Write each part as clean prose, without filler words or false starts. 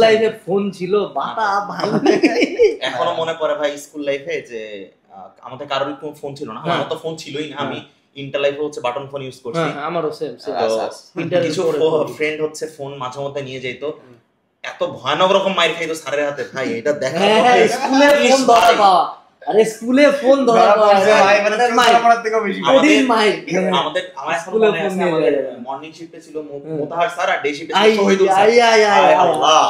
লাইফে ফোন ছিল বাটা ভাই, এখনো মনে পড়ে ভাই স্কুল লাইফে যে আমাদের কারোর কোনো ফোন ছিল না, আমার তো ফোন ছিলই না, আমি ইন্টার লাইফে হচ্ছে বাটন ফোন ইউজ করছি। আমারও সেম কিছু ফ্রেন্ড হচ্ছে ফোন মাঝে মধ্যে নিয়ে যেত, এত ভয়ানক রকম মাইর খাইতো স্যারের হাতে ভাই, এটা দেখা স্কুলে ফোন ধরা পাওয়া, আরে স্কুলে ফোন ধরা পাওয়া ভাই মানে মাইর থেকে বেশি মাইর। আমাদের আমার এখন মনে আছে আমাদের মর্নিং শিফটে ছিল মোতাহার স্যার আর ডে শিফটে ছিল শহীদুল স্যার। আল্লাহ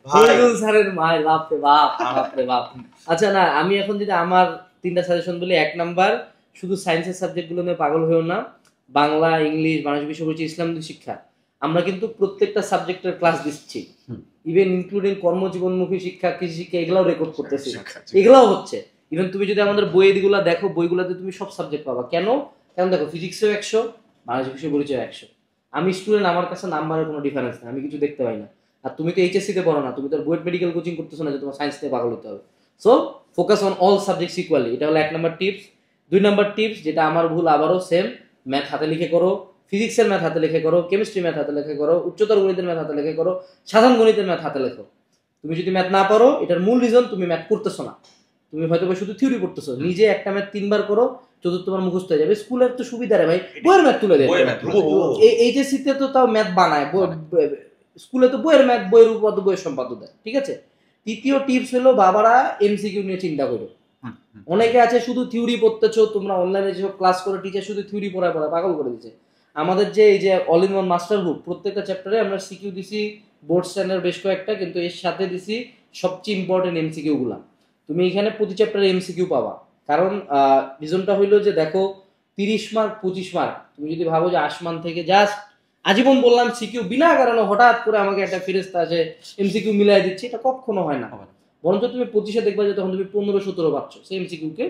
শহীদুল স্যারের মাইর বাপ রে বাপ, বাপ রে বাপ। আচ্ছা না, আমি এখন যদি আমার তিনটা সাজেশন বলি, 1 নাম্বার শুধু সায়েন্সের সাবজেক্টগুলো নিয়ে পাগল হয়েও না, বাংলা, ইংলিশ, বাংলাদেশ বিষয় পরিচয়, ইসলামিক শিক্ষা, আমরা কিন্তু প্রত্যেকটা সাবজেক্টের ক্লাস দিচ্ছি, ইভেন ইনক্লুডিং কর্মজীবনমুখী শিক্ষা, কৃষি শিক্ষা, এগুলাও রেকর্ড করতেছি, এগুলাও হচ্ছে। ইভেন তুমি যদি আমাদের বইগুলো দেখো, বইগুলোতে তুমি সব সাবজেক্ট পাবা। কেন দেখো ফিজিক্সেও 100, বাংলাদেশ বিষয় পরিচয় 100। আমি স্টুডেন্ট, আমার কাছে নাম্বারের কোনো ডিফারেন্স নেই, আমি কিছু দেখতে পাই না। আর তুমি তো এইচএসসি তে পড়ো না, তুমি তো বুয়েট মেডিকেল কোচিং করতেছো না যে তোমার সায়েন্স নিয়ে পাগল হতে হবে। So focus on all subjects equally, এটা হলো 1 নাম্বার টিপস। 2 নাম্বার টিপস, যেটা আমার ভুল আবারও সেম, ম্যাথ হাতে লিখে করো, ফিজিক্সের ম্যাথ হাতে লিখে করো, কেমিস্ট্রি ম্যাথ হাতে লিখে করো, উচ্চতর গণিতের ম্যাথ হাতে লিখে করো, সাধারণ গণিতের ম্যাথ হাতে লেখো। তুমি যদি ম্যাথ না পারো, এটার মূল রিজন তুমি ম্যাথ করতেছো না, তুমি হয়তো শুধু থিওরি পড়তেছো। নিজে একটা ম্যাথ 3 বার করো, চতুর্থবার মুখস্থ হয়ে যাবে। স্কুলের তো সুবিধা রে ভাই, বইয়ের ম্যাথ তুলে দেয়। এইচএসসি তে তো তাও ম্যাথ বানায়, স্কুলে তো বইয়ের ম্যাথ, বইয়ের উপপাদ্য, বইয়ের সম্পাদ্য দেয়, ঠিক আছে। তৃতীয় টিপস হলো, বাবারা এমসিকিউ নিয়ে চিন্তা করো। অনেকে আছে শুধু থিওরি পড়তেছো, তোমরা অনলাইনে যেসব ক্লাস করে টিচার শুধু থিওরি পড়ায় পাগল করে দিচ্ছে। আমাদের যে এই যে অল ইন ওয়ান মাস্টার বুক, প্রত্যেকটা চ্যাপ্টারে আমরা সিকিউ দিছি, বোর্ড স্ট্যান্ডার্ড বেশ কয়েকটা, কিন্তু এর সাথে দিছি সবচেয়ে ইম্পর্টেন্ট এমসিকিউ গুলা। তুমি এখানে প্রতি চ্যাপ্টারে এমসিকিউ পাবা, কারণ রিজনটা হইলো যে দেখো 30 মার্ক 25 মার্ক, তুমি যদি ভাবো যে আসমান থেকে জাস্ট আজীবন বললাম সিকিউ, বিনা কারণে হঠাৎ করে আমাকে একটা ফেরেশতা আসে এমসিকিউ মিলাই দিচ্ছে, এটা কখনো হয় না। বরঞ্চ তুমি 25-এ দেখবা যে তখন তুমি 15-17 পাচ্ছ সেই এমসিকিউ কে।